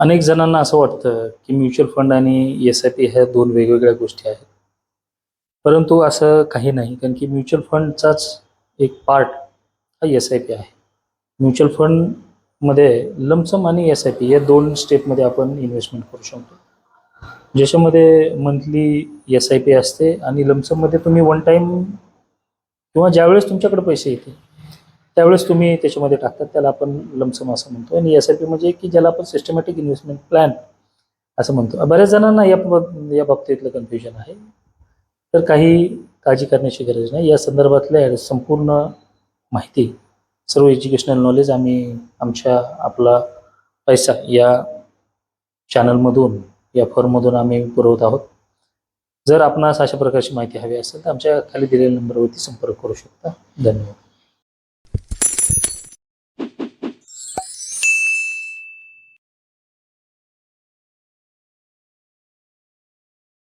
अनेक जणांना असं वाटतं की म्युच्युअल फंड आणि एस-आय-पी ह्या दोन वेगवेगळ्या गोष्टी आहेत. परंतु असं काही नाही, कारण की म्युच्युअल फंडचाच एक पार्ट हा एस-आय-पी आहे. म्युच्युअल फंडमध्ये लमसम आणि एस-आय-पी या 2 स्टेपमध्ये आपण इन्व्हेस्टमेंट करू शकतो. ज्याच्यामध्ये मंथली एस-आय-पी असते आणि लमसममध्ये तुम्ही वन टाईम किंवा ज्यावेळेस तुमच्याकडे पैसे येतील, त्यावेळेस तुम्ही त्याच्यामध्ये टाकतात. त्याला आपण लमसम असं म्हणतो आणि एस-आय-पी म्हणजे की ज्याला आपण सिस्टमॅटिक इन्व्हेस्टमेंट प्लॅन असं म्हणतो. बऱ्याच जणांना या बाबतीतलं कन्फ्युजन आहे. तर काही काळजी करण्याची गरज नाही. या संदर्भातल्या संपूर्ण माहिती, सर्व एज्युकेशनल नॉलेज आम्ही आमच्या आपला पैसा या चॅनलमधून, या फर्ममधून आम्ही पुरवत आहोत. जर आपणास अशा प्रकारची माहिती हवी असेल तर आमच्या खाली दिलेल्या नंबरवरती संपर्क करू शकता. धन्यवाद.